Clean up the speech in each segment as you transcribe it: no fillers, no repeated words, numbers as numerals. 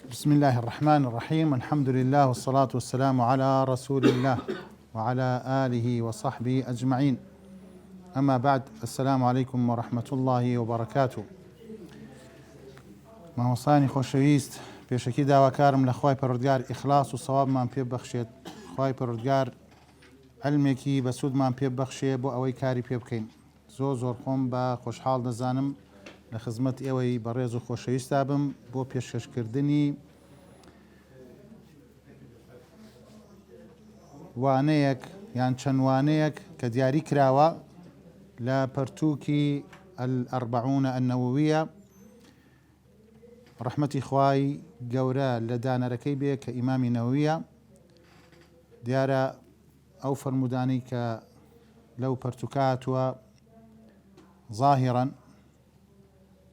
بسم الله الرحمن الرحيم. الحمد لله والصلاة والسلام على رسول الله وعلى آله وصحبه أجمعين. أما بعد، السلام عليكم ورحمة الله وبركاته. مامۆستانی خۆشەویست، پێشەکی داواکارم لە خوای پەروەردگار ئیخلاس و سەوابمان پێ ببەخشێت. خوای پەروەردگار علمێکی بەسوودمان پێ ببەخشێ بۆ ئەوەی کاری پێ بکەین. زۆر خۆم بە خۆشحاڵ دەزانم لە خزمەت ئێوەی بەڕێز و خۆشەویستا بم بۆ پێشکەشکردنی وانەیەک یان چەند وانەیەک کە دیاری کراوە لە پەرتووکی الأربعون النەوویە. ڕەحمەتی خوای گەورە لە دانەرەکەی بێ کە ئیمامی نەوویە. دیارە ئەو فەرمودانەی کە لەو پەرتووکاتوە ظاهیرەن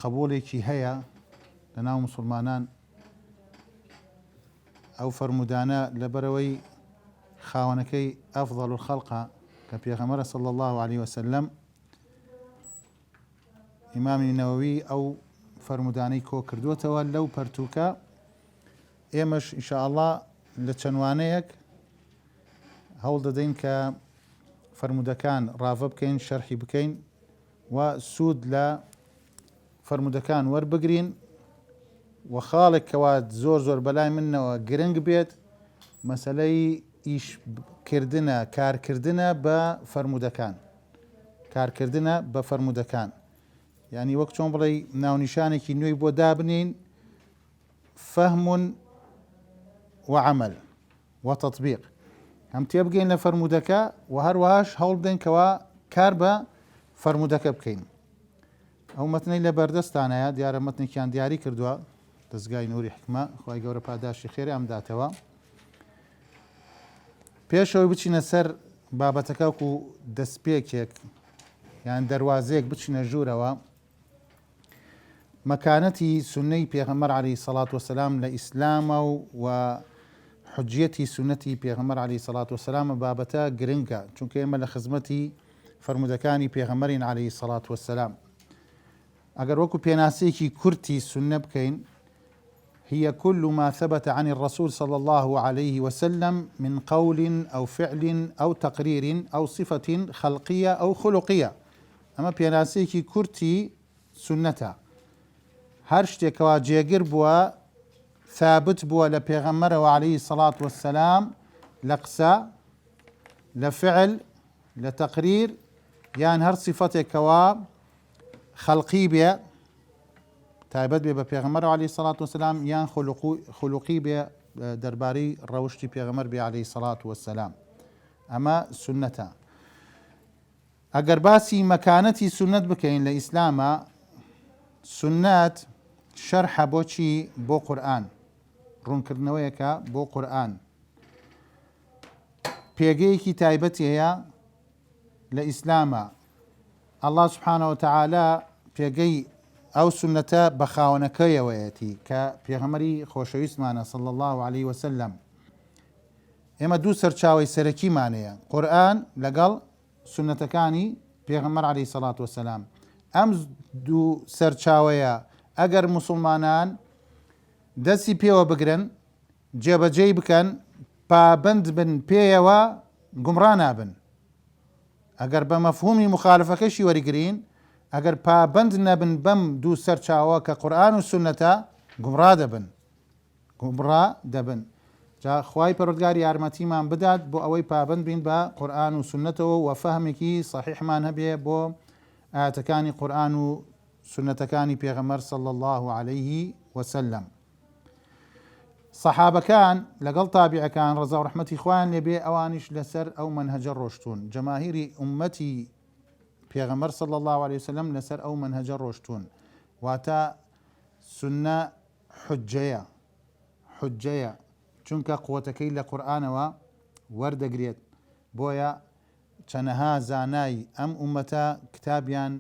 قبولێکی هەیە لە ناو موسڵمانان. ئەو فەرمودانە لەبەرەوەی خاوەنەکەی ئەفضەل الخەڵقە کە پێغەمبەرە صلی الله عليه وسلم، ئیمامی نەووی ئەو فەرمودانەی کۆ کردووەتەوە لەو پەرتووکە. ئێمەش ئینشاء الله لە چەندوانەیەک هەوڵ دەدەین کە فەرمودەکان ڕاوە بکەین، شەرحی بکەین و سوود لە فەرمودەکان وەربگرین و خاڵێک کەوا زۆر بەلای منەوە گرنگ بێت مەسەلەی ئیشکردنە، کارکردنە بە فەرمودەکان، کارکردنە بە فەرمودەکان. یعنی وەک چۆن بڵێ ناونیشانێکی نوێی بۆ دابنین: فەهم وعمل وتطبیق. هەم تێبگەین لە فەرمودەکە و هەروەهاش هەوڵ بدەین کەوا کار بە فەرمودەکە بکەین. ئەو مەتنەی لە بەردەستانەیە، دیارە مەتنێکیان دیاری کردووە دەستگای نووری حکمە، خوای گەورە پاداشی خێری ئەم داتەوە. پێشەوەی بچینە سەر بابەتەکە وەکو دەستپێکێک یان دەواازەیەک بچینە ژوورەوە، مەکانەتی سونەی پێغەمبەر عەلەیهی سەڵات وەسەلام لە ئیسلامە و حجەتی سونەتی پێغەمبەر عەلەیهی سەڵات وەسەلامە بابەتە گرنگە، چونکە ئێمە لە خزمەتی فەرمودەکانی پێغەمبەرین عەلەیهی سەڵات وەسەلام. ئەگەر وەکو پێناسەیەکی کورتی سونە بکەین: هي كل ما ثبت عن الرسول صلى الله عليه وسلم من قول أو فعل أو تقرير أو صفة خلقية أو خلقية. أما بيناسيكي كورتي سنة هر شتێکەوە جێگر بووە، ثابت بووە لە پێغەمبەرەوە عليه الصلاة والسلام، لە قسە، لە فعل، لە تەقریر، یان هەر صفەتێکەوە خەڵقی بێ، تایبەت بێ بە پێغەمبەرەوە عليه الصلاة والسلام، یان خولوقی بێ دەربارەی ڕەوشتی پێغەمبەر بێ عليه الصلاة والسلام. ئەمە سنەتە. ئەگەر باسی مەکانەتی سنەت بکەین لە ئیسلامە، سنەت شەرحە بۆچی؟ بۆ قورئان، ڕوونکردنەوەیەکە بۆ قورئان. پێگەیەکی تایبەتی هەیە لە ئیسلامە. الله سبحانه وتعالى پێگەی ئەو سنەتە بە خاوەنەکەیەوەیەتی کە پێغەمبەری خۆشەویستمانە صلی الله عليه وسلم. ئێمە دوو سەرچاوەی سەرەکیمانەیە: قورئان لەگەڵ سنەتەکانی پێغەمبەر عەلەیهی سەڵات وەسەلام. ئەم دوو سەرچاوەیە ئەگەر موسڵمانان دەستی پێوە بگرن، جێبەجێی بکەن، پابند بن پێیەوە، گومڕا نابن. ئەگەر بە مەفهومی مخالفەکەشی وەرگرین، ئەگەر پابند نەبن بەم دوو سەرچاوە کە قورئان و سنەتە، گومڕا دەبن. جا خوای پەروەردگار یارمەتیمان بدات بۆ ئەوەی پابند بین بە قورئان و سنەتەوە و فەهمێکی صحیحمان هەبێ بۆ ئاەتەکانی قورئان و سنەتەکانی پێغەمبەر صلی الله عليه وسلم. سەحابەکان لەگەڵ تابعەکان ڕەزا و ڕەحمەتی خوایان لێبێ، ئەوانیش لەسەر ئەو مەنهەجە ڕۆشتوون. جەماهیری ئوممەتی پێغەمبەر صلی الله عليه وسلم لەسەر ئەو مەنهەجە ڕۆشتوون. واتە سنە حجەیە، چونکە قووەتەکەی لە قورئانەوە وەردەگرێت. بۆیە چەنەها زانای ئەم ئومەتە کتابیان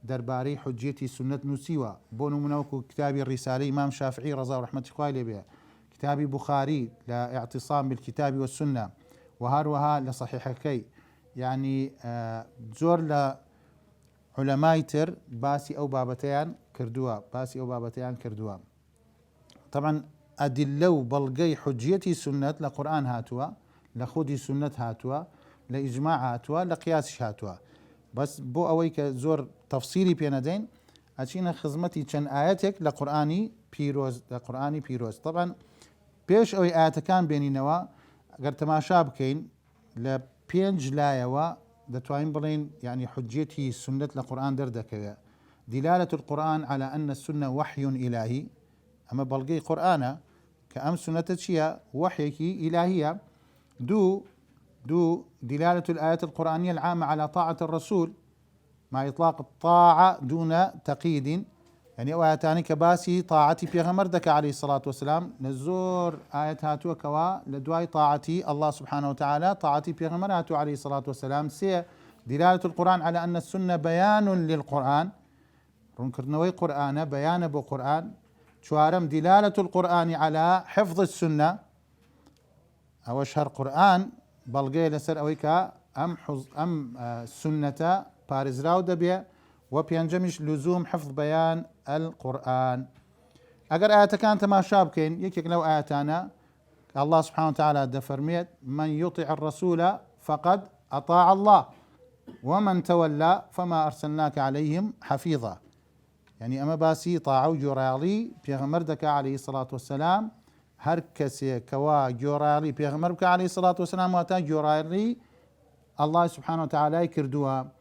دەربارەی حجەتی سنەت نووسیوە. بۆ نمونە وەکو کتابی ڕیسالەی ئیمام شافعی ڕەزا و ڕەحمەتی خوای لێبێ، کتابی بوخاری لە ئیعتیصام بالکتاب والسنە، و هەروەها لە صحیحەکەی. یعنی زۆر لە علەمای تر باسی ئەو بابەتەیان کردووە. طبعا ئەدیلە و بەڵگەی حجەتی سنت لە قورآن هاتووە، لە خودی سنت هاتووە، لە ئیجماع هاتووە، لە قیاسش هاتووە. بەس بۆ ئەوەی کە زۆر تەفسیری پێ نەدەین ئەچینە خزمەتی چەند ئاەتێک لە قورآانی پیرۆز. طبعاً پێش ئەوەی ئاەتەکان بێنینەوە ئەگەر تەماشا بکەین لە 5 لایەوە دەتوانین بڵین یعنی حجەتی سنت لە قورآن دەردەکەوێت. دلالة القرآن على أن السنة وحي إلهي، أما بلغي قرآن كأم سنة شيء وحيك إلهية. دو دلالة الآيات القرآنية العامة على طاعة الرسول مع إطلاق الطاعة دون تقييد، يعني آياتان كباسي طاعتي بيغمر دك عليه الصلاة والسلام نزور آيات هاتوا كوا لدواي طاعتي الله سبحانه وتعالى، طاعتي بيغمر هاتوا عليه الصلاة والسلام. دلالة القرآن على أن السنة بيان للقرآن، رونكرنوي قرآن بيان بو قرآن. شوارم دلالة القرآن على حفظ السنة، أو شهر قرآن بلغي لسر أويكا أم سنة بارزراو دبي وبينجمش لزوم حفظ بيان القرآن. أجر آيات كانت ما شابكين يكيك لو آياتنا الله سبحانه وتعالى دفرميت من يطع الرسول فقد أطاع الله ومن تولى فما أرسلناك عليهم حفيظا. يعني أما باسي طاعو جورالي بيغمر دكا عليه الصلاة والسلام، هر كسي كوا جورالي بيغمر بك عليه الصلاة والسلام واتا جورالي الله سبحانه وتعالى كردوها.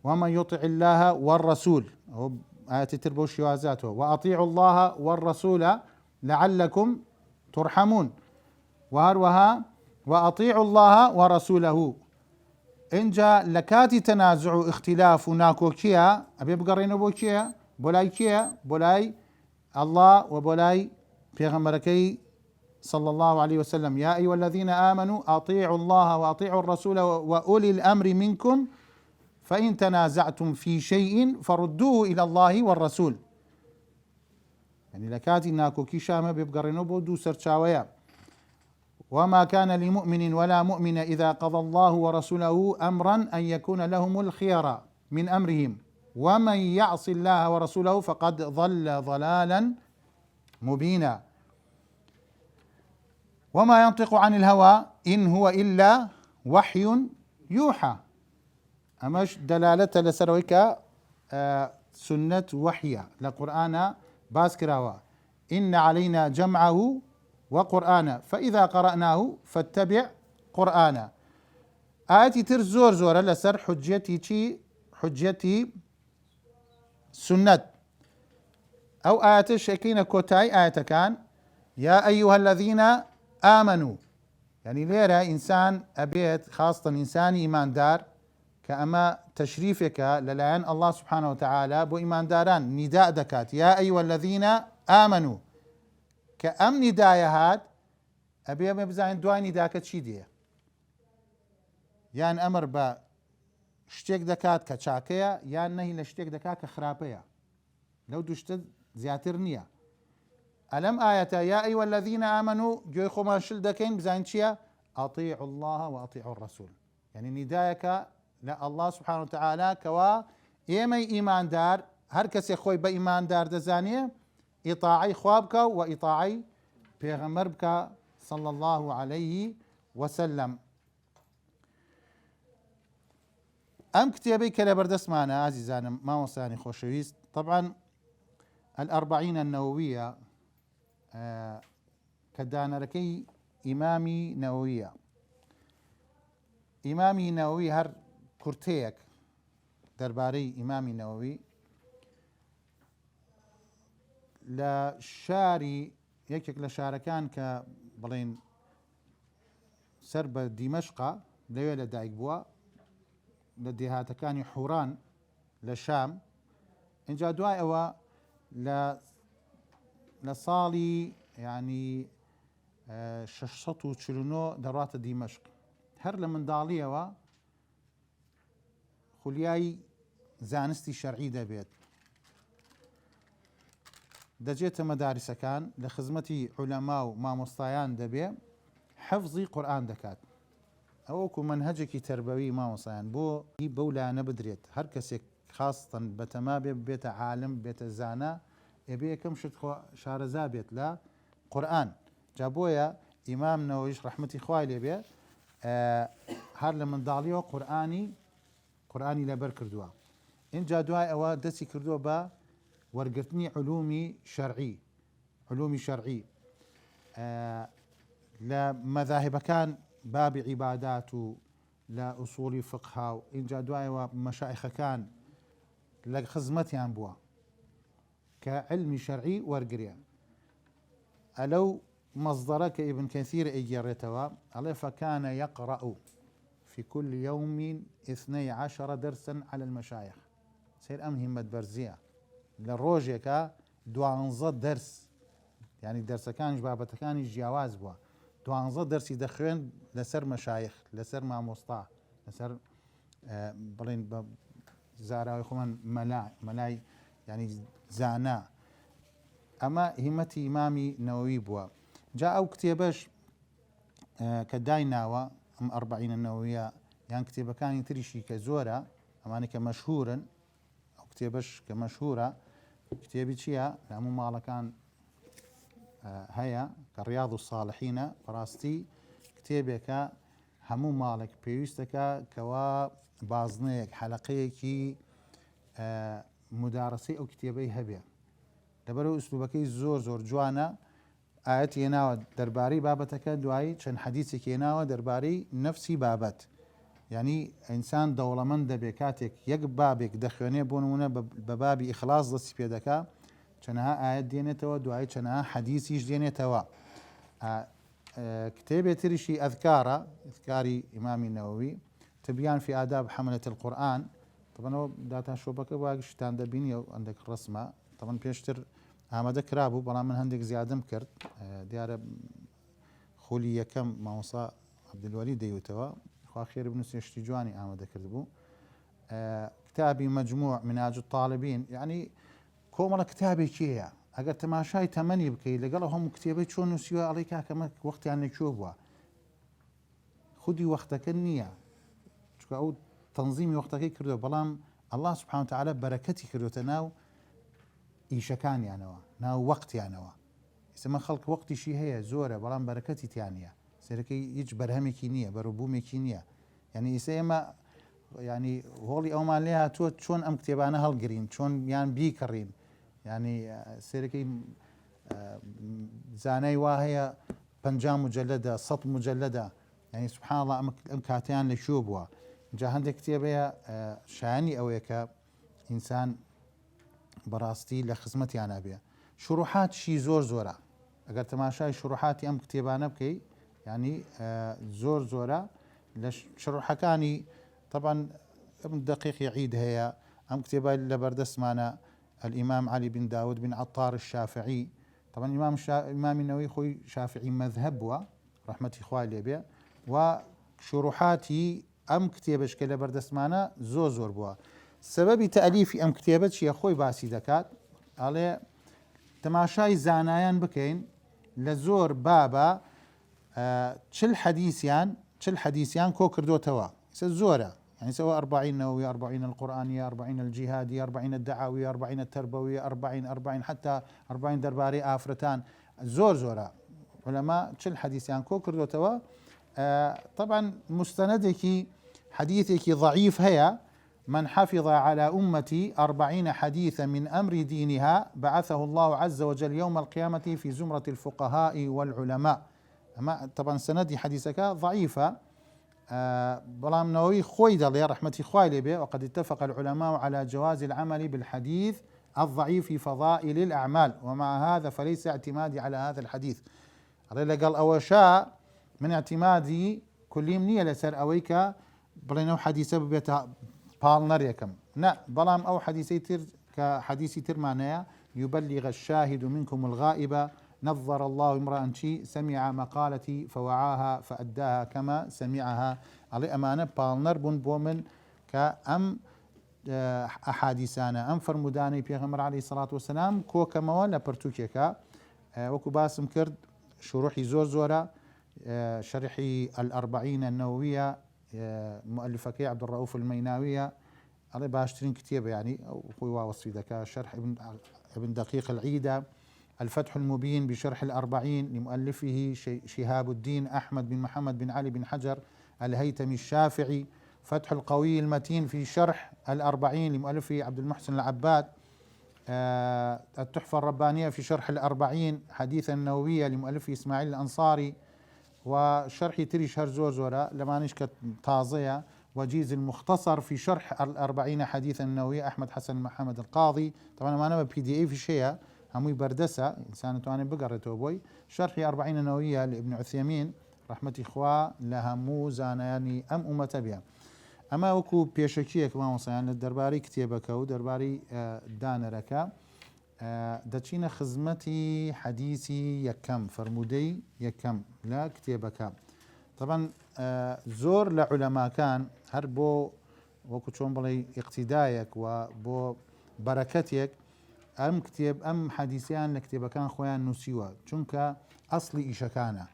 ومن يطع الله والرسول آية تربوش يوازاته وأطيعوا الله والرسول لعلكم ترحمون، وهروها وأطيعوا الله ورسوله. إن جاء لكاتي تنازع اختلاف ناكو كيا أبي بقرينو بو كيا بولاي كيا بولاي الله وبولاي بيغمركي صلى الله عليه وسلم. يا أيها الذين آمنوا أطيعوا الله وأطيعوا الرسول وأولي الأمر منكم فإن تنازعتم في شيء فردوه إلى الله والرسول. يعني لكاتي ناكو كيشا ما بيبقرنو بودو سرچاويا. وما كان لمؤمن ولا مؤمن إذا قضى الله ورسوله أمرا أن يكون لهم الخيار من أمرهم ومن يعص الله ورسوله فقد ضل ضلالا مبينا. وما ينطق عن الهوى إن هو إلا وحي يوحى. أمش دلالة لسرويك سنة وحية لقرآن باسكراوا. إن علينا جمعه وقرآن فإذا قرأناه فاتبع قرآن. آياتي تر زور زورة لسر حجتي سنة أو آيات الشيكين كوتاي آيات كان يا أيها الذين آمنوا، يعني ليرة إنسان أبيت خاصة إنسان إيمان دار كأما تشريفك للعين الله سبحانه وتعالى بو إيمان داران نداء دكات يا أيها الذين آمنوا كأم نداية هاد أبي بزاين دواي نداك تشي دي يعني أمر با شتێک دەکات کە چاکەیە یان نەهی لە شتێک دەکات کە خراپەیە، لەو دووشتە زیاتر نییە. ئەلەم ئاەتە یا ئەیوە الذین ئامنوا گوێی خۆمان شل دەکەین بزانین چییە؟ ئەطیعوا الله وأطیعوا الرسول، یعنی نیدایەکە لە الله سبحانه وتعالى کەوا ئێمەی ئیماندار هەر کەسێک خۆی بە ئیماندار دەزانێ ئیطاعەی خوا بکە و ئیطاعەی پێغەمبەر بکە صلى الله عليه وسلم. أم كتابي كلا بردس معنا عزيزانا ما وصاني خوشويست. طبعا الأربعين النووية كدانا لكي إمامي نووية إمامي نووي هر كرتيك درباري إمامي نووي لشاري يكيك لشاركان كبلين سرب دمشق ليلة دايق بوا لديهاتكاني حوران لشام إنجا دواي أوا لصالي يعني ششصتو تشلونو درات دمشق هر لمن دالي أوا خلياي زانستي شرعي دبيت دجيت مدارس كان لخدمتي علماء ومامۆستایان دبي حفظي قرآن دكات ئەوەکو منهجێکی تربوي مامۆسایان بۆ بەولانە بدرێت هەر کەسێک خاستن بەتەما بێتە عالم بێتە زانا ئێبێ یەکەم شت شارەزا بێت لە قورآن جابويا إمام نوويش رحمتي خوای لێبێ هەر لە منداڵیەوە قورآانی لەبەر کردووە. اینجا دوای ئەوە دەستی کردووە بە وەرگرتنی علومی شەرعی لە مەذاهبەکان بابی عیبادات و لە ئوسوڵی فقها و اینجا دوایەوە مەشایخەکان لە خزمەتیان بووە کە علمی شەرعی وەرگریە. ئەلەو مصدرە کە ئیبن کەثیر ئەیگێڕێتەوە ئەڵێ فەکانە یەقرأ في كل يوم 12 درسا على المشايخ. سير أم همت برزية للروجيكا 12 درس، يعني درس كانش بابت كانش جواز بوا 12 درس يدخلون لسر مشايخ لسر ماموسطا لسر بلين زاراوي خوان ملاي يعني زانا. أما همتي إمامي نووي بوا جاء أو كتابش كدايناوا أم 40 النووية يعني كتابة كان تريشي كزورة أماني كمشهورا أو كتابش كمشهورة كتابي شيا لأمو مالا كان هيا كرياض الصالحين براستي كتابك همو مالك بيوستك كوا بازنيك حلقيكي مدارسي أو كتابي هبيا لبرو أسلوبكي زور جوانا آيات يناوى درباري بابتك دواي چن حديثك يناوى درباري نفسي بابت يعني إنسان دولمند بكاتك يك بابك دخوني بونونا ببابي إخلاص دستي بيدكا چنها آيات دينتوا دواي چنها حديثيش دينتوا كتابة ترشي أذكاري إمام النووي تبيان في آداب حملة القرآن. طبعا هو داتا شوبك واقش تاندبيني عندك الرسمة طبعا بيشتر ئامادە کرابوو بەڵام من هەندێک زیادەم کرد دیارە خولی یەکەم مامۆستا عەبدولوەلی دەیوتەوە خوا خێر بنووسێشتی جوانی ئامادە کرد بوو. کتابی مەجموع منهاج الطالبین یعنی کۆمەڵە کتابێکی هەیە ئەگەر تەماشای تەمەنی بکەیت لەگەڵ هەموو کتێبەی چۆن نووسیوە ئەڵێ کاکەمە وەختیان لەکوێ بووە خودی وەختەکە نییە چونکە ئەو تەنزیمی وەختەکەی کردووە بەڵام الله سبحانه وتعالى بەرەکەتی کردوتە ناو ئیشەکانیانەوە ناو وەختیانەوە. ئێستا خەڵک وەختیشی هەیە زۆرە بەڵام بەرەکەتی تیان نییە سەرەکەی هیچ بەرهەمێکی نییە بەروبوومێکی نییە. یعنی ئێستا ئێمە ینی هۆڵی ئەومان لێ هاتووە چۆن ئەم کتێبانە هەڵگرین چۆن یان بیکڕین ینی سەرەکەی زانای وا هەیە 50 مجلدە 100 مجلدە ینی سبحان الله ئەم کاتیان لەکوێ بووە. جا هەندێک کتێبەیە شایانی ئەوەیە کە ئینسان بەڕاستی لە خزمەتیانە بێ. شروحاتشی زۆرە ئەگەر تەماشای شروحاتی ئەم کتێبانە بکەی ینی زۆرە لە شروحەکانی طبعا دقیقی عید هەیە ئەم کتێبە لە بەردەستمانە الإمام علي بن داود بن عطار الشافعي. طبعا إمام النووي خوي شافعي مذهب بوا رحمتي خوای لێبێ و شروحاتی ئەم کتێبش کە لە بەردەستمانە زۆر بووە. سببی تەلیفی ئەم کتێبە چیە خۆی باسی دەکات ئەڵێ تەماشای زانایان بکەین لە زۆر بابە 40 حەدیثیان کۆ کردوتەوە زۆرە يعني سواء 40 نووي 40 القرآنية 40 الجهادية 40 الدعوية 40 التربوية 40 حتى 40 درباري آفرتان زۆرە علماء 40 حەدیثیان کۆ کردوتەوە. طبعا مستندێکی حديثێکی ضعيف هەیە من حفظ على أمتي 40 حديثا من أمر دينها بعثه الله عز وجل يوم القيامة في زمرة الفقهاء والعلماء. أما طبعا سندي حديثك ضعيفة بلام نووي خوي دڵێ رحمتي خوای لێبێ وقد اتفق العلماء على جواز العمل بالحديث الضعيف في فضائل الأعمال ومع هذا فليس اعتمادي على هذا الحديث. لقال أو شاء من اعتمادي كليم نية لسر أويك بلينو حديثة ببيتها بالنر يكم نا بلام أو حديثي تر كحديثي تر معناه يبلغ الشاهد منكم الغائب نظر الله امرأ شي سمع مقالتي فوعاها فأداها كما سمعها على أمانة بالنر بون بومن كأم أحاديثانا أم فرموداني بيغمر عليه الصلاة والسلام كو كما ولا برتوكيكا وكو باسم كرد شروحي زورة شرحي الأربعين النووية مؤلفك عبد الرؤوف الميناوية على باشترين كتيبة يعني أو خوي وصفي ذكاء شرح ابن دقيق العيدة الفتح المبين بشرح الأربعين لمؤلفه شهاب الدين أحمد بن محمد بن علي بن حجر الهيثمي الشافعي. فتح القوي المتين في شرح الأربعين لمؤلفه عبد المحسن العباد. التحفة الربانية في شرح الأربعين حديث النووية لمؤلفه إسماعيل الأنصاري. وشرح تريش هرزور زورا لما نشكت تازية. وجيز المختصر في شرح الأربعين حديث النووي أحمد حسن محمد القاضي. طبعا ما أنا بي دي اي في شيء هموي بردسة إنسان تواني بقرته بوي. شرح 40 نووية لابن عثيمين رحمة إخوة لهمو زانياني أم أمتبيا. أما وكو بيشكيك ما وصيان الدرباري كتيبك ودرباري دانرك دچينا خزمتي حديثي يكم فرمودي يكم لا كتيبك. طبعا زور لعلماء كان هربو وكو چون بلي اقتدايك وبو بركتك ام كتاب ام حديثيان لكتابه كان خويان نسيوا چونك اصلي ايشكانا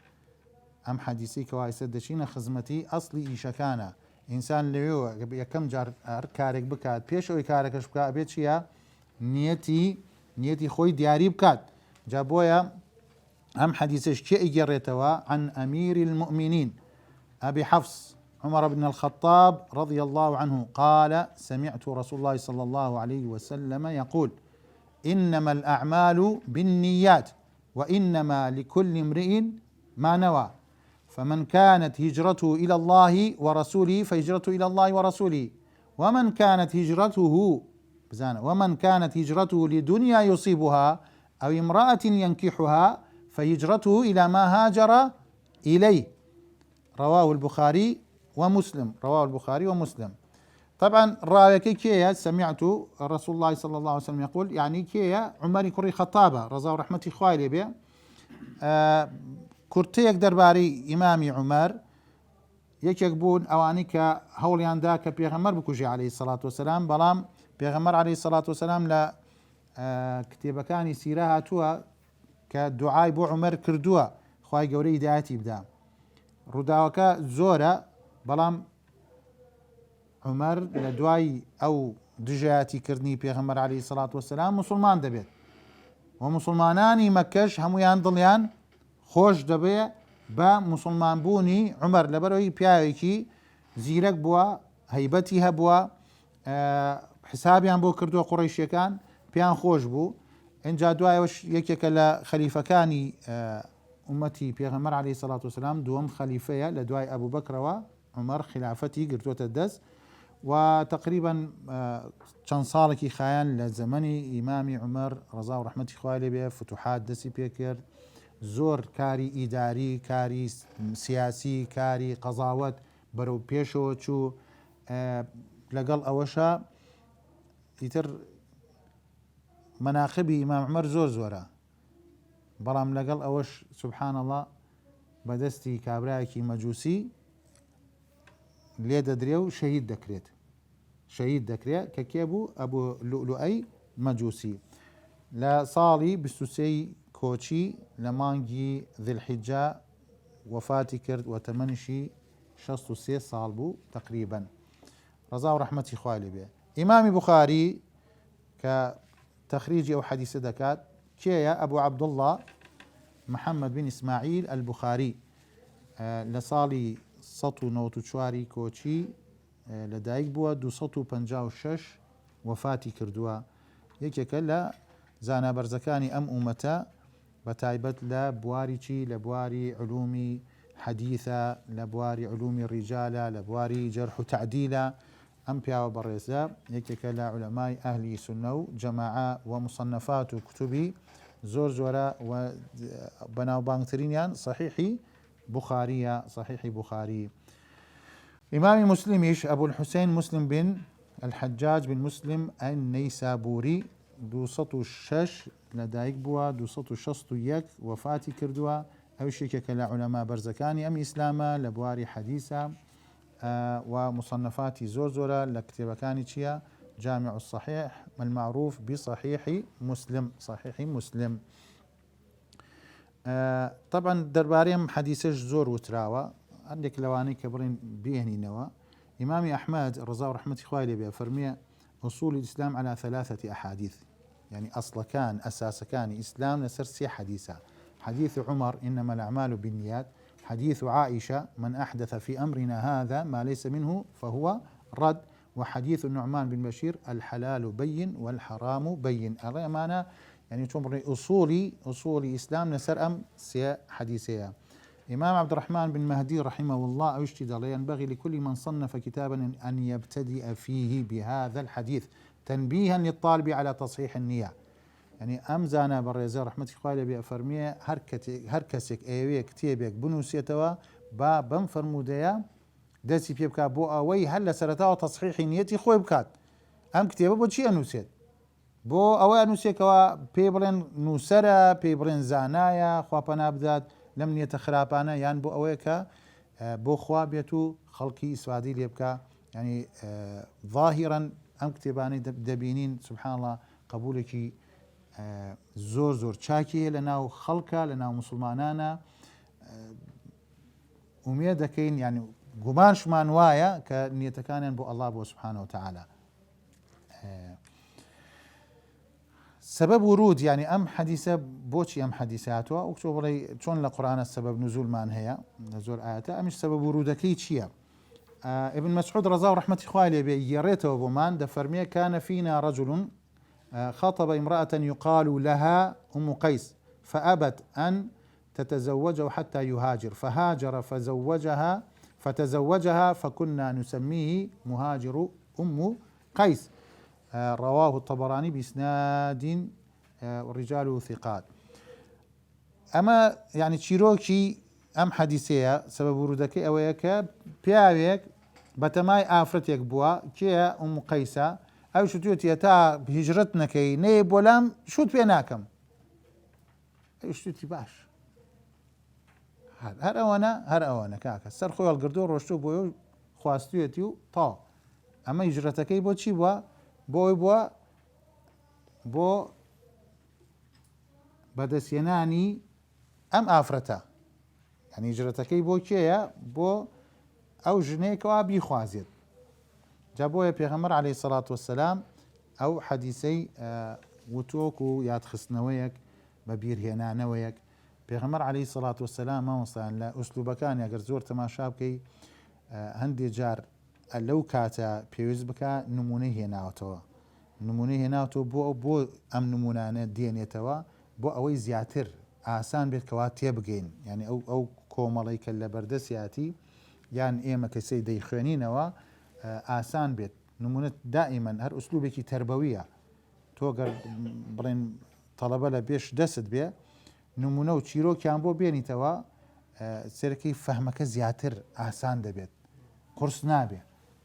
ام حديثي كوايسه دشينا خزمتي اصلي ايشكانا انسان ليو يكم جار كارك بكات بيشو كاركش بكا بيتشيا نيتي خوي دياري بكات جابويا ام حديثش كي اجريتوا عن امير المؤمنين ابي حفص عمر بن الخطاب رضي الله عنه قال سمعت رسول الله صلى الله عليه وسلم يقول إنما الأعمال بالنيات وإنما لكل امرئ ما نوى فمن كانت هجرته إلى الله ورسوله فهجرته إلى الله ورسوله ومن كانت هجرته لدنيا يصيبها أو امرأة ينكحها فهجرته إلى ما هاجر إليه. رواه البخاري ومسلم. طبعا راويك كيا سمعت رسول الله صلى الله عليه وسلم يقول يعني كيا عمر كري خطابه رضا ورحمتي خوالي به كرتيك درباري امامي عمر يكيك بون اواني ك هوليان دا كبيغمر بكوجي عليه الصلاه والسلام بلام بيغمر عليه الصلاه والسلام لا كتيبكاني سيرها توا كدعاء بو عمر كردوا خواي جوري دايتي بدا رداوكا زورا بلام عمر لدواي او دجاتي كرني بيغمر عليه الصلاة والسلام مسلمان دبيت ومسلماناني مكش همويان ضليان خوش دبي با مسلمان بوني عمر لبروي بيايكي زيرك بوا هيبتي هبوا حسابيان بو كردو قريشي كان بيان خوش بو ان جا دواي وش يكيك لخليفة كاني امتي بيغمر عليه الصلاة والسلام دوم خليفة لدواي ابو بكر وعمر خلافتي قرتوت الدس وتقريبا چەند ساڵێکی خایان لە زەمەنی ئیمامی عومەر ڕەزا و ڕەحمەتی خوای لێ بێ فتوحات دەستی پێ کرد زۆر کاری ئیداری کاری سیاسی کاری قەزاوەت بەرەو پێشەوە چوو لەگەڵ ئەوەشە ئیتر مەناقبی ئیمام عومەر زۆرە بەڵام لەگەڵ ئەوەش سوبحان الله بەدەستی کابرایەکی مەجووسی لێ دەدرێ و شەهید دەکرێت کە کێ بوو ئەبوو لؤلؤەی مەجووسی لە ساڵی 23 کۆچی لە مانگی ذیلحیجە وەفاتی کرد و تەمەنیشی 63 ساڵ بوو تقریبا ڕەزا و ڕەحمەتی خوای لێ بێ. ئیمامی بوخاری کە تەخریجی ئەو حەدیثە دەکات کێیە؟ ئەبوو عەبدوڵڵا محەممەد بن ئیسماعیل ئەلبوخاری لە ساڵی 1994 کۆچی لەدایک بووە 256 وەفاتی کردووە یەکێکە لە زانابەرزەکانی ئەم ئومەتە بە تایبەت لە بواری چی لە بواری علومی حەدیثە لە بواری علومی ڕیجالە لە بواری جەرح و تعدیلە ئەم پیاوە بەڕێزە یەکێکە لە عولەمای ئەهلی سونە و جەماعە و مصنفات و کتوبی زۆر زۆرە و بەناوبانگترینیان صحیحی بوخاری. إمام مسلميش أبو الحسين مسلم بن الحجاج بن مسلم النيسابوري 206 لدايك بوا 261 وفاتي كردوا أو شيكك لعلماء برزكاني أم إسلاما لبواري حديثة ومصنفات زورة لكتبكاني تشيا جامع الصحيح المعروف بصحيح مسلم. طبعا درباريم حديثش زور وتراوى عندك لواني كبرين بيهنينوا. إمامي أحمد رضا ورحمة خوالي بيه فرمي أصول الإسلام على 3 أحاديث يعني أصل كان أساس كان إسلام لسر سي حديثا. حديث عمر إنما الأعمال بالنيات، حديث عائشة من أحدث في أمرنا هذا ما ليس منه فهو رد، وحديث النعمان بن بشير الحلال بين والحرام بين. أنا يعني تمر أصولي إسلام نسر أم سي حديثيا. إمام عبد الرحمن بن مهدي رحمه الله أشتد ينبغي لكل من صنف كتابا أن يبتدئ فيه بهذا الحديث تنبيها للطالب على تصحيح النية. يعني أمزانا بالرزا رحمة الله بأفرمية هركسك أيوة كتابك بنوسيتوا بابا فرموديا دسي بيبكا بو أوي هل سرتاو تصحيح نيتي خوي بكات أم كتابه بو شي أنوسيت بو أوي أنوسيكوا بيبرن نوسرا بيبرن زانايا خوابنا بدات لم نية خرابانا يعني بو أويكا بو خوابيتو خلقي إسوادي ليبكا يعني ظاهرا أم كتاباني دبينين سبحان الله قبولك زۆر چاکی لەناو خەڵکە لەناو مسلمانانە ئومێد دەکەین یعنی گومانشمان وایە کە نیەتەکانیان بۆ ئەڵڵا بۆ سبحانه وتعالى. سبب ورود يعني ئەم حەدیثە بۆچی ئەم حەدیثاتوە وەکتۆ بڵێ چۆن لە قورئانە سبب نزولمان هەیە لە زۆر ئاەتە ئەمیش سبب ورودەکەی چییە؟ ابن مسعود رضا ڕحمەتی خوای لێ بێ گێڕێتەوە بۆمان دەفەرمێ كان فينا رجل خاطب امرأة يقال لها أم قيس فأبت أن تتزوجه حتى يهاجر فهاجر فتزوجها فكنا نسميه مهاجر أم قيس. رواه الطبراني بإسناد ورجاله ثقات. أما يعني تشيروكي أم حديثية سبب ورودك أويك بياويك بتماي آفرتك بوا كيا أم قيسة أو شتوتي تا بهجرتنا كي نيب ولام شوت بيناكم أي شتوتي باش هر أوانا كاكا سر خويا القردور روشتو بويو خواستويتيو طا أما هجرتكي بو چي بو بدسيناني أم آفرتا يعني هجرتكي بو كيا بو أو جنيك وابي خوازيت جابوه پیغمبر عليه الصلاة والسلام أو حديثي وتوكو ياد خسنويك ببير هنانويك پیغمبر عليه الصلاة والسلام ما وصلان لا أسلوبكان يقر زور تماشابكي هندي جار لو كاتا بيوز بكا نمونه هناوتو بو أم نمونانه دينيتوا بو أوي زياتر آسان بيت كواتي بقين يعني أو كوماليك اللي بردسياتي يعني إيما كسي دي خوانينوا آسان بيت نمونة دائما هر أسلوبك تربوية توقر برين طلبة لبيش دست بيه نمونة وشيرو كان بو بيني توا سيركي فهمك زياتر آسان دبيت قرص نابي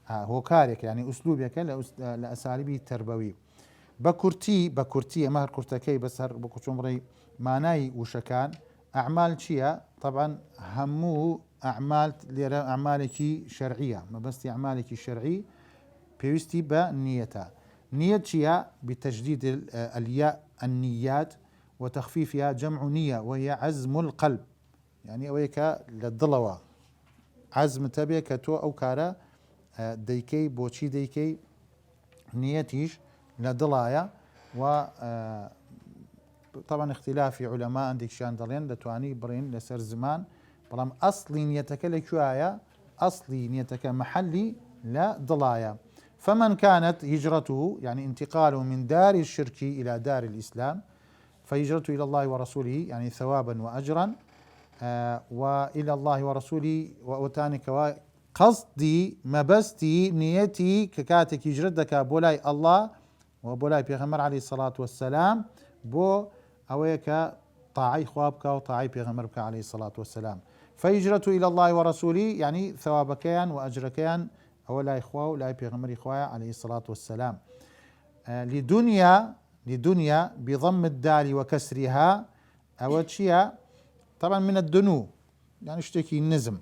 هو كارك يعني أسلوبك لأساليبي تربوي بكورتي ما هر كورتكي بس هر بكورتو مري ماناي وشكان أعمال شيا طبعا همو أعمالك شرعية ما بس أعمالك الشرعي بيوستي بنيتها نية شيا بتجديد الياء النيات وتخفيفها جمع نية وهي عزم القلب يعني أويك للضلوة عزم تبي كتو أو كارا ديكي بوشي ديكي نيتيش لضلايا و طبعا اختلاف علماء عندك شان دلين لتواني برين لسر زمان بلام أصلي نيتك لكوايا أصلي نيتك محلي لا ضلايا. فمن كانت هجرته يعني انتقاله من دار الشرك إلى دار الإسلام فهجرته إلى الله ورسوله يعني ثوابا وأجرا وإلى الله ورسوله وأتانك قصدي مبستي نيتي ككاتك هجرتك بولاي الله وبولاي بيغمر عليه الصلاة والسلام بو أويك طاعي خوابك وطاعي بيغمرك عليه الصلاة والسلام. فهجرته إلى الله ورسوله يعني ثوابكيان وأجركيان أولا إخوة ولا بيغمر إخوة عليه الصلاة والسلام. لدنيا بضم الدال وكسرها أول شيء طبعا من الدنو يعني اشتكي النزم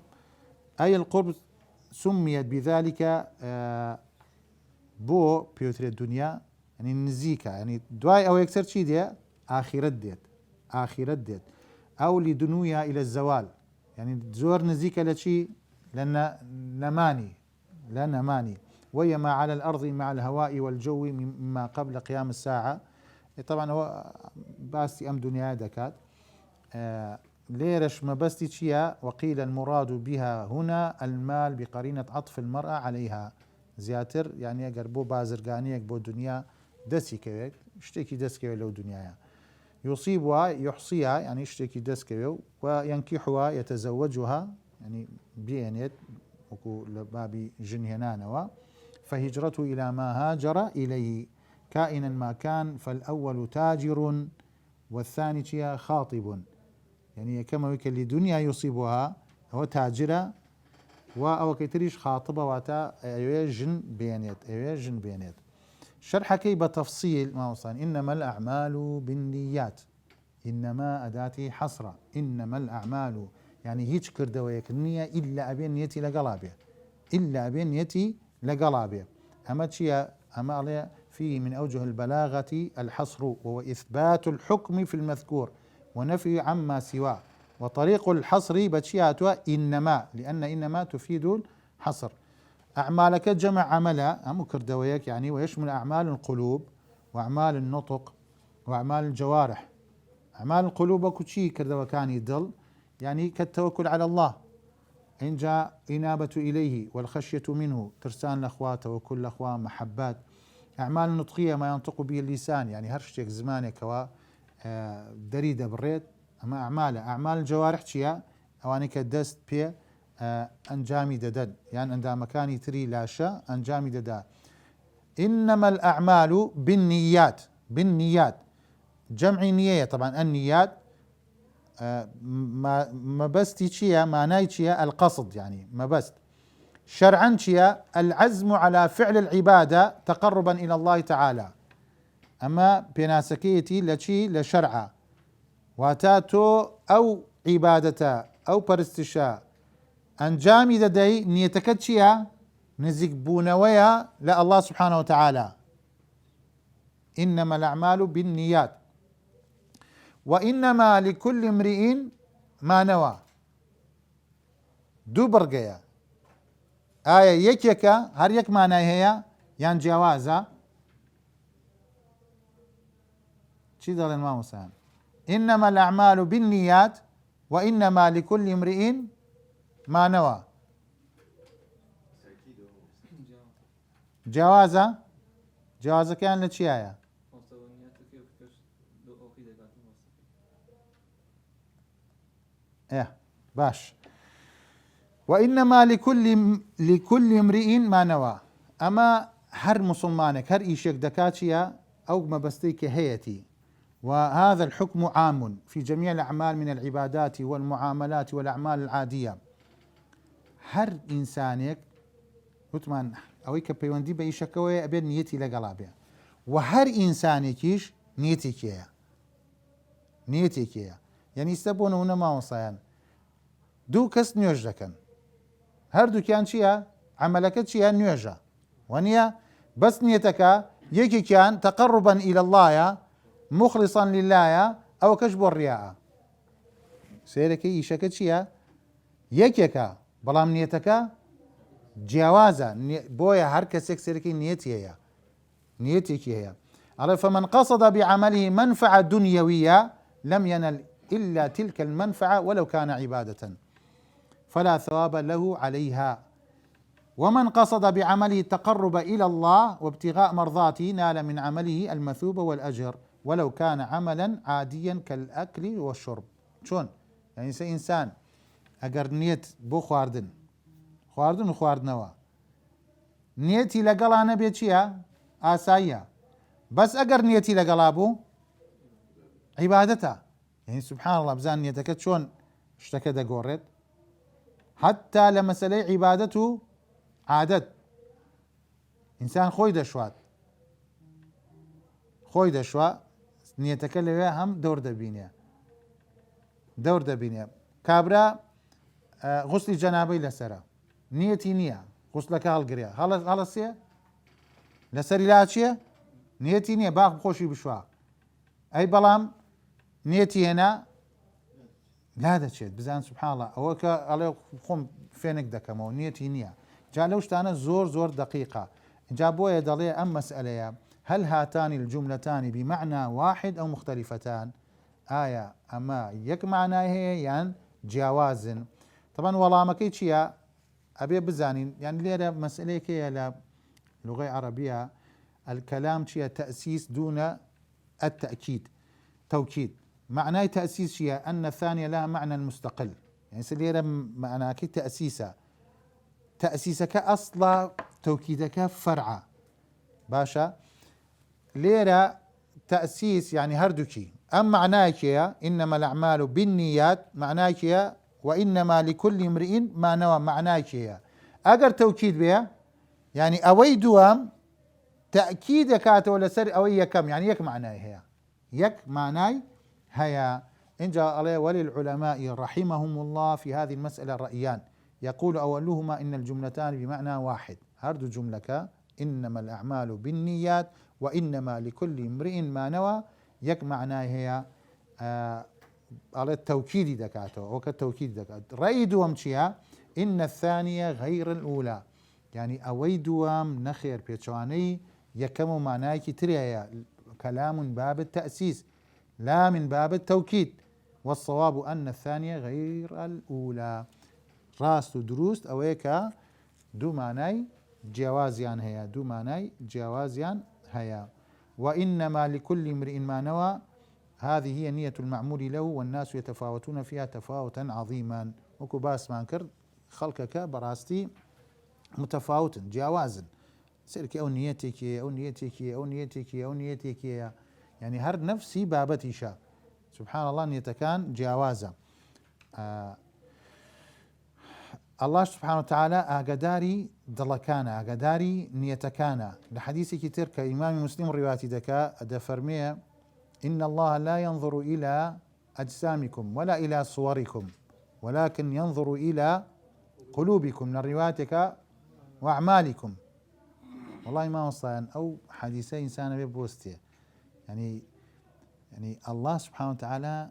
أي القرب سميت بذلك بو بيوتر الدنيا يعني النزيكا يعني دواي أو يكسر شيء دي آخرت ديت أو لدنوها إلى الزوال يعني زور نزيكا لشيء لأن نماني وهي ما على الأرض مع الهواء والجو مما قبل قيام الساعة طبعا هو باسی ئەم دنیای دەکات ليرش مبستي شيا وقيل المراد بها هنا المال بقرينة عطف المرأة عليها زياتر يعني اگر بو بازرگانيك بو دنيا دسي كويك اشتكي دس كوي لو دنيايا يصيبها يحصيها يعني اشتكي دس كوي وينكحها يتزوجها يعني بينيت وكو لبابي جنهنانوا فهجرته إلى ما هاجر إليه كائنا ما كان فالأول تاجر والثاني شيا خاطب يعني كما ويك اللي دنيا يصيبها هو تاجرة أو كيتريش خاطبة واتا جن بينات شرح كي بتفصيل ما وصل إنما الأعمال بالنيات إنما أداتي حصرة إنما الأعمال يعني هيج كردويك النية إلا أبين نيتي لقلابه إلا أبين نيتي لقلابه أما تشيا أما عليه فيه من أوجه البلاغة الحصر وهو إثبات الحكم في المذكور ونفي عما سواه وطريق الحصر بتشياتها إنما لأن إنما تفيد الحصر أعمالك جمع عملا أم كردويك يعني ويشمل أعمال القلوب وأعمال النطق وأعمال الجوارح أعمال القلوب كشي كردوكان يدل يعني كالتوكل على الله إن جاء إنابة إليه والخشية منه ترسان الأخوة توكل الأخوة محبات أعمال النطقية ما ينطق به اللسان يعني هرشتك زمانك و دريدة بريد أما أعمال الجوارح شيا أوانك دست بي أنجامي ددد يعني عند مكاني تري لاشا أنجامي ددا إنما الأعمال بالنيات جمع نية طبعا النيات ما بستي شيا معناي شيا القصد يعني ما بست شرعا شيا العزم على فعل العبادة تقربا إلى الله تعالى أما بناسكيتي لشي لشرعا واتاتو أو عبادة أو برستشاء أنجامي ددي نيتكت شيا نزيك بونويا لا الله سبحانه وتعالى إنما الأعمال بالنيات وإنما لكل امرئ ما نوى دو برقيا آية يكيكا هر يك معناها هي يان جوازا شي دل ما مسان إنما الأعمال بالنيات وإنما لكل امرئ ما نوى جوازا كان لشي آية باش وإنما لكل امرئ ما نوى أما هر مسلمانك هر إيشك دكاتشيا أو ما بستيك هيتي وهذا الحكم عام في جميع الأعمال من العبادات والمعاملات والأعمال العادية هر إنسانك وتمان أويك بيوندي بإيشكوية أبين نيتي لقلابيا وهر إنسانكيش نيتي كيا يعني يستبون هنا ما وصيان دو كس نيوج دكن هر دو كان شيا عملك شيا نيوجا ونيا بس نيتك يكي كان تقربا إلى الله مخلصا لله أو كشب الرياء سيركي يشكت شيا يكيكا بلام نيتك جوازا بويا هر كسك سيركي نيتي هي على فمن قصد بعمله منفعة دنيوية لم ينل إلا تلك المنفعة ولو كان عبادة فلا ثواب له عليها ومن قصد بعمله التقرب إلى الله وابتغاء مرضاته نال من عمله المثوبة والأجر ولو كان عملا عاديا كالأكل والشرب شون يعني إنسان أجر نيت بو خواردن وخواردنوا نيتي لقلا نبي شيا آسايا بس أجر نيتي لقلابو عبادته يعني سبحان الله بزان نيتك شون اشتكى دقورت حتى لما سلي عبادته عادت إنسان خوي دشوا نيتك اللي هم دور دبينيا كابرا غسل جنابي لسرا نيتي نية غسلك هالقريا هالسيا لسري لاتشيا نيتي نية باق خوشي بشوا أي بلام نيتي هنا لا دشيت بزان سبحان الله أوك على خم فينك دكما ونيتي نية جا لوش تانا زور دقيقة جابوه يدلي أم مسألة هل هاتان الجملتان بمعنى واحد أو مختلفتان؟ آية أما يك معنى هي يعني جوازن. طبعا والله ما كي شيء أبي بزانين يعني ليه مسألة كي لا لغة عربية الكلام شيء تأسيس دون التأكيد توكيد. معناه تأسيس شيء أن الثانية لها معنى مستقل يعني سليرة معناه كي تأسيسك أصلا توكيدك فرعا باشا ليرة تأسيس يعني هردوكي أم معناه كيا إنما الأعمال بالنيات معناه كيا وإنما لكل امرئ ما نوى معناه كيا أجر توكيد بها يعني أوي دوام تأكيد كات ولا سر أوي كم يعني يك معناه هي يك معناه هيا إن جاء عليه وللعلماء رحمهم الله في هذه المسألة رأيان يقول أولهما إن الجملتان بمعنى واحد هرد جملك إنما الأعمال بالنيات وإنما لكل امرئ ما نوى يك معناه هي على التوكيد دكاته وكالتوكيد دكاته رأي دوام شيا إن الثانية غير الأولى يعني أوي دوام نخير بيتشواني يكم معناه كتريا كلام من باب التأسيس لا من باب التوكيد والصواب أن الثانية غير الأولى راست ودروست أويكا دو معناي جوازيان هيا دو معناي جوازيان هيا وإنما لكل امرئ ما نوى هذه هي نية المعمول له والناس يتفاوتون فيها تفاوتا عظيما وكو باس مانكر خلقك براستي متفاوت جوازا سيرك أو نيتك أو نيتك أو نيتك أو نيتك يعني هر نفسي بابتي شا سبحان الله نيتكان جوازا الله سبحانه وتعالى أقداري دلكانا أقداري نيتكانا لحديث كتير كإمام مسلم رواية دكا دفرمية إن الله لا ينظر إلى أجسامكم ولا إلى صوركم ولكن ينظر إلى قلوبكم من روايتك وأعمالكم والله ما وصل أو حديثي إنسان ببوستي يعني الله سبحانه وتعالى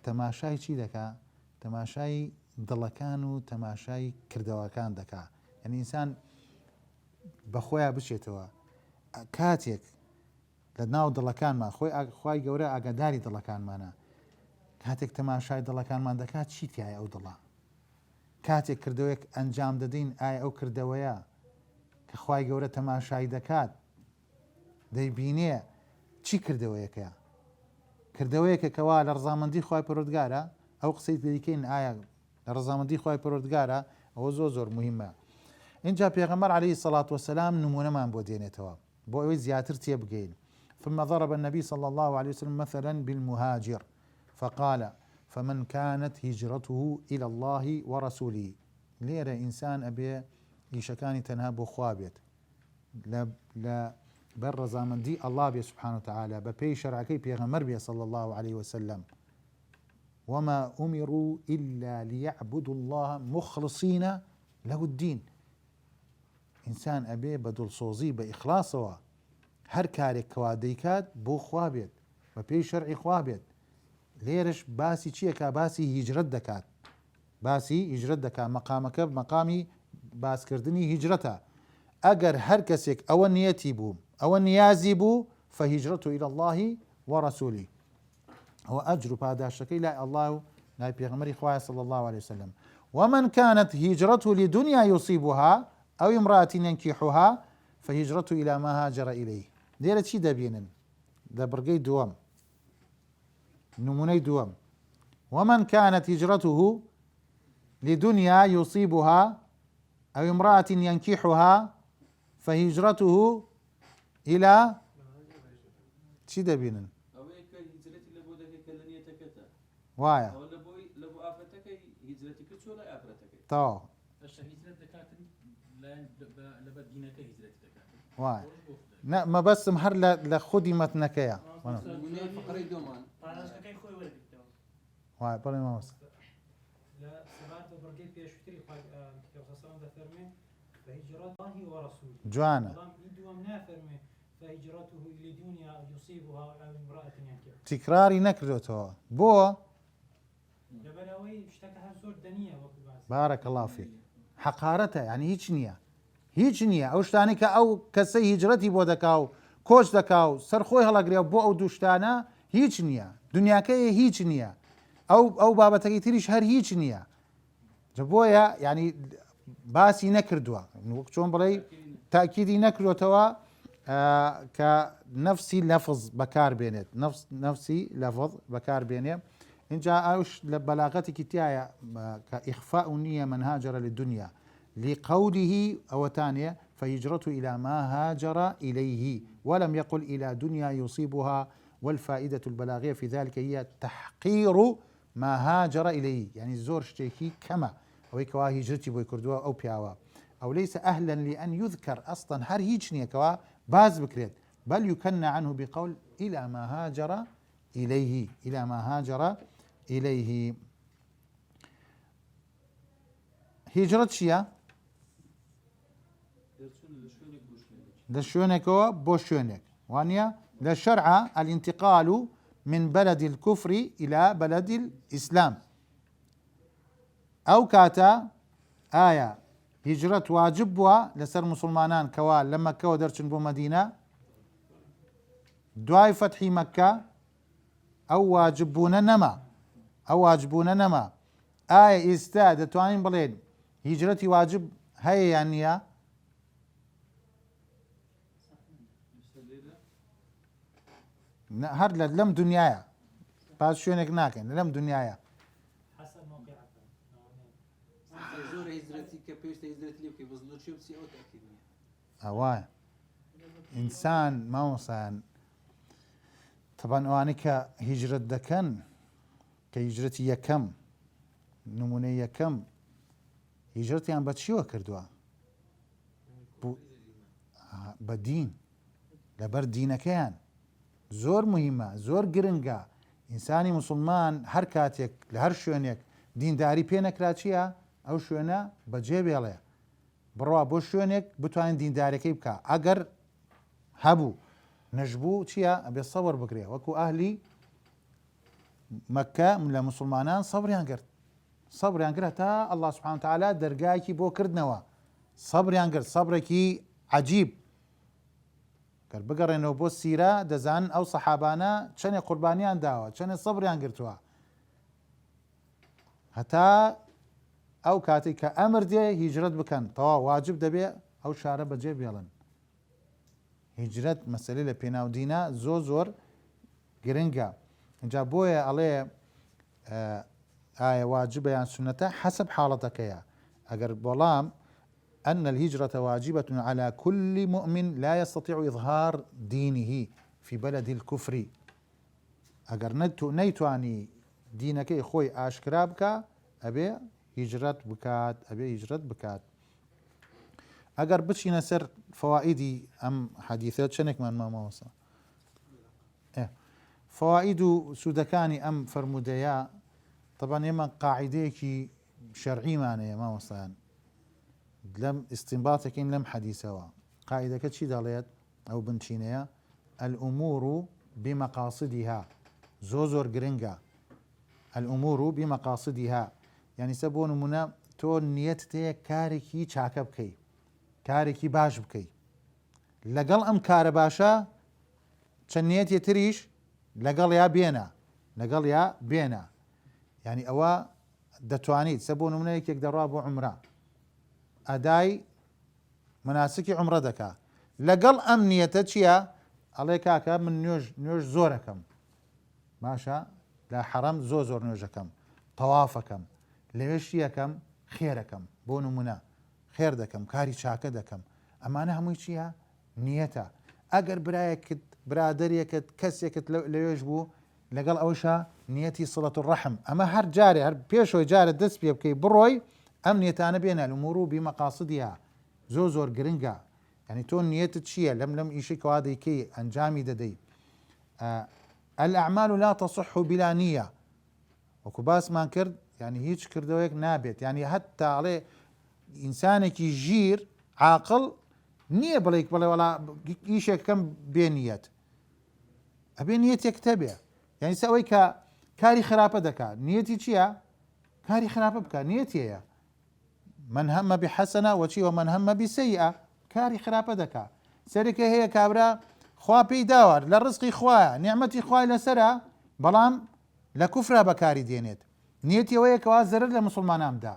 تماشاي شي دكا تماشاي دڵەکان و تەماشای کردەوەکان دەکا یعنی ئینسان بەخۆیان بچێتەوە کاتێک لە ناو دڵەکانمان خۆی گەورە ئاگاداری دڵەکانمانە کاتێک تەماشای دڵەکانمان دەکات چی تایە ئەو دڵە کاتێک کردەوەیەک ئەنجام دەدەین ئایا ئەو کردەوەیە کە خۆی گەورە تەماشای دەکات دەیبینێ چی کردەوەیەکە کردەوەیەکە کەوا لە ڕزامەندی خۆی پەروەردگارە ئەو قسەی دەیکەین ئایا لە ڕزامەندی خۆی پەروەردگارە ئەوە زۆر مهمە اینجا پێغەمبەر عەلەیهی سەڵات وەسەلام نمونەمان بۆ دێنێتەوە بۆ ئەوەی زیاتر تێبگەین ثم ضرب النبي صلى الله عليه وسلم مثلا بالمهاجر فقال فمن كانت هجرته إلى الله ورسوله ليرة إنسان أبي إيشكاني تنها بخوا بيت لا بر زامندي الله بي سبحانه وتعالى ببي شرعكي بيغمر بي صلى الله عليه وسلم وما أمروا إلا ليعبدوا الله مخلصين له الدين إنسان أبي بدل صوزي بإخلاصه هر كارك كواديكات بو خوابيت ببي شرعي خوابيت ليرش باسي چيكا باسي هجرت دكات باسي هجرت دكات مقامك بمقامي باس كردني هجرته أجر هر كسك أو نيتي بو أو نيازي بو فهجرته إلى الله ورسوله هو أجر هذا الشكل لا الله لا بيغمر إخوة صلى الله عليه وسلم ومن كانت هجرته لدنيا يصيبها أو امرأة ينكحها فهجرته إلى ما هاجر إليه ديرة شي دبينن دبرقي دوام نموني دوام ومن كانت هجرته لدنيا يصيبها أو امرأة ينكحها فهجرته إلى شي دبينن وايا تو واي ما بس مهر لخدمت نكيا واي بلا ما وصل لا سمعت برجيت بيشتري فهجرة الله ورسوله جوانا فهجرته لدنيا يصيبها أو امرأة ينكحها تكراري نكرته بو لبنوي اشتكى زور دنيا بارك الله فيك حقارته يعني هيك نية أو شتانك أو كسي هجرتي بودكاو کۆچ دەکا و سەرخۆی هەڵەگرێ بۆ ئەو دووشتانە هیچ نییە، دنیاکەیە هیچ نییە، ئەو بابەتەکەی تریش هەر هیچ نییە. بۆیە ینی باسی نەکردووە وەک چۆن بڵێ تاکیدی نەکرێتەوە کە نفسی لەفظ بەکاربێنێت، نفسی لەفظ بەکاربێنێ. اینجا ئەوش لە بەلاغەتێکی تایە کە ئیخفاء نییە من هاجر للدنيا لقوله أوتانية فهجرته إلى ما هاجر إليه ولم يقل إلى دنيا يصيبها. والفائدة البلاغية في ذلك هي تحقير ما هاجر إليه، يعني زور شتيكي كما أو كوا هجرتي بوي كردوا أو بياوا أو ليس أهلا لأن يذكر أصلا هر هيجني كوا باز بكريت، بل يكنى عنه بقول إلى ما هاجر إليه، إلى ما هاجر إليه. هجرت شيا لشونك بوشونك وانيا للشرع الانتقال من بلد الكفر إلى بلد الإسلام. أو كاتا آية هجرة واجبها لسر مسلمانان كوا لما كوا درشن بو مدينة دواي فتح مكة أو واجبون نما آية استاد توانين بلين هجرتي واجب هي يعني هر لم دنيايا باش شونك ناكن لم دنيايا حسب موقعك. زور هجرتي كبيش هجرتي ليك بزلو شو بسي أو تأكيد أوان إنسان موسان طبعا أوانك هجرة دكن كهجرتي يكم نموني يكم هجرتي عن بتشيوه كردوا بدين لبر دينكيان زۆر مهمە زۆر گرنگە ئینسانی مسلمان هەر کاتێک لە هەر شوێنێک دینداری پێ نەکرا چییە ئەو شوێنە بەجێ بێڵێ بڕوا بۆ شوێنێک بتوانین دیندارەکەی بکە ئەگەر هەبوو نەژبوو چییە ئەبێ سەبر بکرێ وەکو ئاهلی مەکە لە مسلمانان سەبریان کرد تا ئەڵڵا سوبحانەهو وتەعالا دەرگایەکی بۆ کردنەوە سەبریان کرد سەبرێکی عەجیب کە بگەڕێنەوە بۆ سیرە دەزان ئەو سەحابانە چەندێ قوربانیان داوە چەندێ سەبریان گرتووە هەتا ئەو کاتێک کە ئەمر دێ هیجرەت بکەن تەواو واجب دەبێ ئەو شارە بەجێ بێڵن. هیجرەت مەسەلەی لە پێناودینە زۆر گرنگە. اینجا بۆیە ئەڵێ ئایا واجبە یان سونەتە حەسب حاڵەتەکەیە. ئەگەر بەڵام أن الهجرة واجبة على كل مؤمن لا يستطيع إظهار دينه في بلد الكفر. أجر نيتواني دينك خوي أشكرابك أبي هجرة بكات أجر بتشي نسر فوائدي أم حديثات شنك من ما وصل فوائد سودكاني أم فرموديا طبعا يما قاعديكي شرعي معنى ما وصل لم استنباطك لم حديثها قاعدة كتشي داليت أو بنشينيا الأمور بمقاصدها زوزور جرينجا الأمور بمقاصدها يعني سبون منا تو نيتتي كاركي چاكب كي كاركي باش بكي لقل أم كار باشا چنيت يتريش لقل يا بينا يعني أوا دتوانيت سبون منا يقدر رابو عمره ئەدای مناسکی عمرە دەکا لەگەڵ ئەم نیەتە چییە ئەڵێ کاکە من نوێژ زۆرەکەم باشە لە حەرەم زۆر نوێژەکەم تەوافەکەم لەوێش یەکەم خێرەکەم بۆ نمونە خێر دەکەم کاری چاکە دەکەم ئەمانە هەمووی چییە نیەتە. ئەگەر برایەکت برادەرێکت کەسێکت لەوێش بوو لەگەڵ ئەوشە نیەتی سڵەت الرەحم ئەمە هەر جارێ هەر پێشەوەی جارە دەست پێ بکەی بڕۆی ئەم نیەتانە بێنە الأمور بمقاصدها زۆر گرنگە. يعني تۆ نیەتت چییە لەم ئیشەی کەوا دەیکەی ئەنجامی دەدەی. الأعمال لا تصح بلا نية وەکو باسمان کرد يعني هیچ کردەوەیەک نابێت يعني هەتا ئەڵێ ئینسانێکی ژیر عاقڵ نییە بڵێ وەڵا ئیشێکەکەم بێ نیەت ئەبێ نیەتێک هەبێ. يعني ئەوەی کە کاری خراپە دەکات نیەتی چییە کاری خراپە بکە نیەتیەیە من هم بحسنة وشي ومن هم بسيئة كاري خراپە دەکا سەرێکە هەیە کابرا خوا پێی داوە لە ڕزقی خوایە نیعمەتی خوای لەسرە بەڵام لە کوفرا بەکاری دێنێت نیەتی ئەوەیەکەوە زەرر لە مسلمانامدا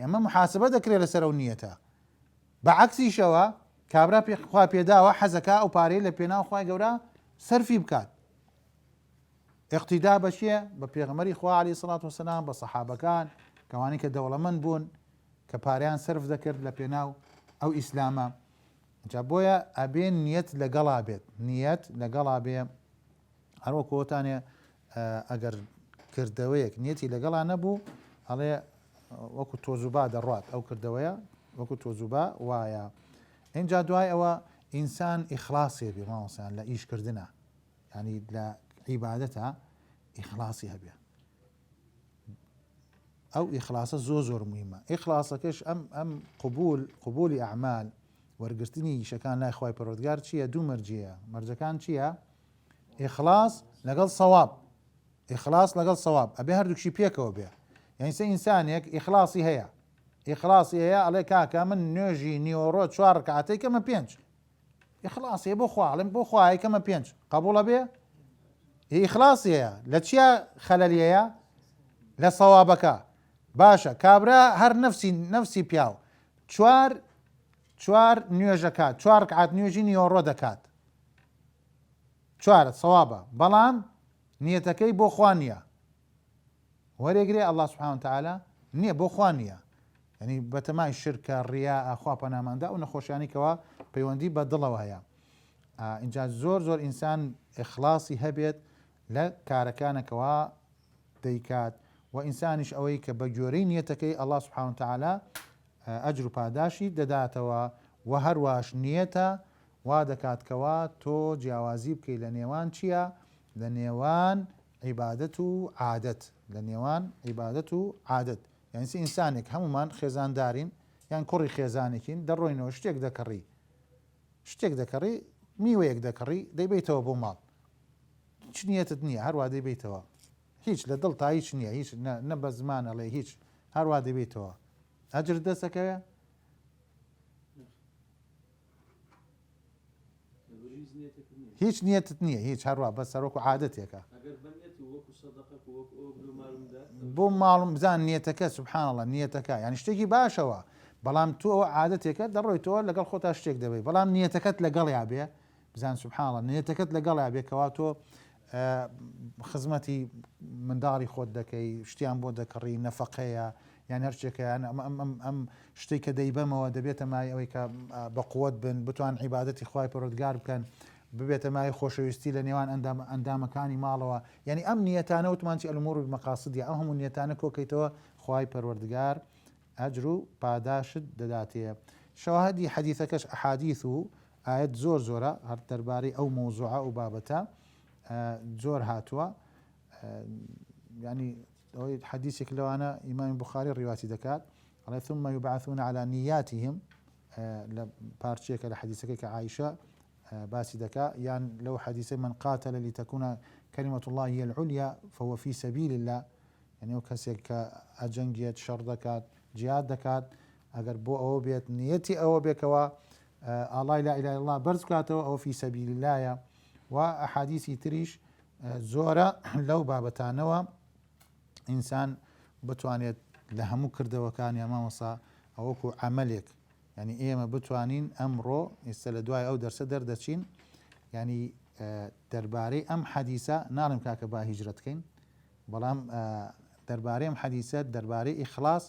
ئەمە محاسبە دەکرێت لەسەر ئەو نیەتە بەعکسیشەوە کابرا خوا پێداوە حەزەکە ئەو پارەی لە پێناو خوای گەورە سەرفی بکات اقتیدا بە چییە بە پێغەمبەری خوا عەلەیهی سەڵات وەسەلام بە سەحابەکان کەوانی کە دەوڵەمەند بوون کە پارەیان سەرف دەکرد لە پێناو ئەو ئیسلامە جا بۆیە ئەبێن نیەت لەگەڵا بێت نیەت لەگەڵا بێ هەروەکو وەتانێ ئەگەر کردەوەیەک نیەتی لەگەڵا نەبوو ئەڵێ وەکو تۆزوبا دەڕات ئەو کردەوەیە وەکو تۆزوبا وایە اینجا دوای ئەوە ئینسان ئیخلاصێ بێ مامۆستایان لە ئیشکردنە ینی لە عیبادەتە ئیخلاصی هەبێ ئەو ئیخلاسە زۆر موهمە ئیخلاسەکەش ئەم قبولی ئەعمال وەرگرتنی ئیشەکان لای خوای پەروەردگار چییە دوو مەرجەیە مەرجەکان چییە ئیخلاص لەگەڵ سەواب ئیخلاص لەگەڵ سەواب ئەبێ هەردووکشی پێکەوە بێ یعنی سە ئینسانێک ئیخلاصی هەیە ئەڵێ کاکە من نوێژی نیوەڕۆ 4 ڕکعاتەی کەمە 5 ئیخلاصی بۆ خوا ئەڵێم بۆ خوای کەمە 5 قبوڵە بێ ئیخلاصی هەیە لە چیە خەلەلیەیە لە سەوابەکە باشە کابرا هەر نەفسی پیاو 4 نوێژەکات 4 ڕکعات نوێژی نیوەڕۆ دەکات 4 سەوابە بەڵام نیەتەکەی بۆ خوا نییە وەرێگرێ ئەڵڵا سوبحانەهو وتەعالا نییە بۆ خوا نییە ینی بەتەمای شرکە ڕیا خوا پەناماندا و نەخۆشیانێکەوە پەیوەندی بە دڵەوە هەیە اینجا زۆر ئینسان ئیخلاصی هەبێت لە کارەکانەکەوە دەیکات و ئینسانیش ئەوەی کە بە گوێرەی نیەتەکەی ئەڵڵا سوبحانەهو وتەعالا ئەجر و پاداشی دەداتەوە و هەروەش نیەتە وا دەکاتکەوە تۆ جیاوازی بکەی لە نێوان چییە لە نێوان عیبادەت و عادەت لە نێوان عیبادەت و عادەت یعنی ئینسانێک هەمومان خێزاندارین یان کوڕی خێزانێکین دەڕۆینەوە شتێک دەکەڕی میوەیەک دەکەڕی دەیبیتەوە بۆ ماڵ هیچ نیەتت نییە هەروە دەیبیتەوە هیچ لە دڵ تا هیچ نییە هیچ نە بە زمان ئەڵێ هیچ هەروە دەبێتەوە ئەجر دەستەکەوێ هیچ نیەتت نییە هیچ هەروە بە سەرۆک و عادەتێکە بۆ ماڵم بزان نیەتەکە سوبحان الله نیەتەکە یعنی شتێکی باشەوە بەڵام تۆ ئەوە عادەتێکە دەڕۆیتەوە لەگەڵ خۆتا شتێک دەبێت بەڵام نیەتەکەت لەگەڵیا بێ بزان سوبحان الله نیەتەکەت لەگەڵیا بێکەوە تۆ خزمەتی منداڵی خۆت دەکەی شتیان بۆ دەکڕی نەفەقەیە یان هەر شتێکیان ئەم شتێک کە دەیبەمەوە دەبێتە مای ئەوەی کە بەقووەت بن بتوان عیبادەتی خوای پەروەردگار بکەن ببێتە مای خۆشەویستی لە نێوان ئەندامەکانی ماڵەوە یعنی ئەم نیەتانە وتمانچی ئەلمور بالمەقاصدیە ئەم هەموو نیەتانە کۆکەیتەوە خوای پەروەردگار ئەجر و پاداشت دەداتێ شەواهدی حەدیثەکەش ئەحادیث و ئاەت زۆرە هەر دەربارەی ئەو مەوزوعە و بابەتە زۆر هاتووە ینی ئەوەی حەدیثێک لەوانە ئیمامی بوخاری ڕیواتی دەکات ئەڵێ ثم يبعثون على نياتهم لە پارچێکە لە حەدیثەکەی کە عایشە باسی دەکا یان لەو حەدیثەی من قاتل لتكون كلمة الله هي العليا فهو في سبيل الله يعني ئەو کەسێک کە ئەجەنگێت شەڕ دەکات جیاد دەکات ئەگەر بۆ ئەوە بێت نیەتی ئەوە بێکەوە ئاڵای لا إله إلا الله بەرز بکاتەوە ئەوە في سبيل اللهە و ئەحادیثی تریش زۆرە لەو بابەتانەوە ئینسان بتوانێت لە هەموو کردەوەکانی مامۆستا ئەوەکو عەمەلێک ینی ئێمە بتوانین ئەمڕۆ ئێستا لە دوای ئەو دەرسە دەردەچین ینی دەربارەی ئەم حەدیثە ناڵێم کاکە با هیجرەت بکەین بەڵام دەربارەی ئەم حەدیثە دەربارەی ئیخلاص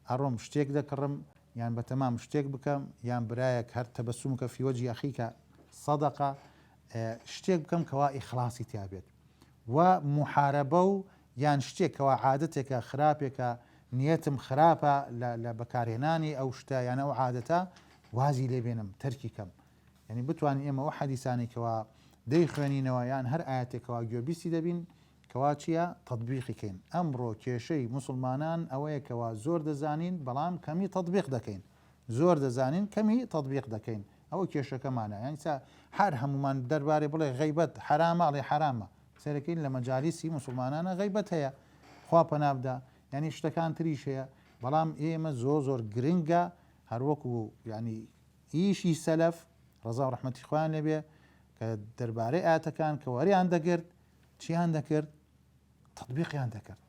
ئەڕۆم شتێک دەکڕم یان بەتەمام شتێک بکەم یان برایەک هەر تەبەسومکە فی وەجهی ئەخیکە سەدەقە شتێک بکەم کەوا ئیخلاصی تیا بێت و محارەبە و یان شتێکەوە عادەتێکە خراپێکە نیەتم خراپە لە بەکارهێنانی ئەو شتە یان ئەو عادەتە وازی لێبێنم تەرکی کەم ینی بتوانین ئێمە ئەو حەدیثانێکەوە دەیخوێنینەوە یان هەر ئاەتێکەوە گوێبیستی دەبین کەوا چییە تەطبیقیکەین ئەمڕۆ کێشەی موسڵمانان ئەوەیەکەوە زۆر دەزانین بەڵام کەمی تەطبیق دەکەین زۆر دەزانین کەمی تەطبیق دەکەین ئەوە کێشەکەمانە یانسا هەر هەمومان دەربارەی بڵێ غەیبەت حرامە ئەڵێ حرامە سەرەکەین لە مەجالیسی موسڵمانانە غەیبەت هەیە خوا پەنابدا ینی شتەکان تریش هەیە بەڵام ئێمە زۆر گرنگە هەروەکو ینی ئیشی سەلەف ڕەزا و ڕەحمەتی خوایان لێبێ کە کە دەربارەی ئاەتەکان کە وەریان دەگرت چیان دەکرد تەطبیقیان دەکرد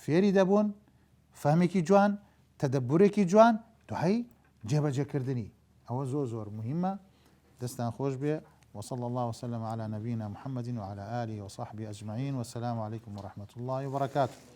فێری دەبوون فەهمێکی جوان تەدەبورێکی جوان دوای جێبەجێکردنی ئەوە زۆر زۆر مهمە دەستان خۆش بێ وصلى الله وسلم على نبينا محمد وعلى آله وصحبه أجمعين والسلام عليكم ورحمة الله وبركاته.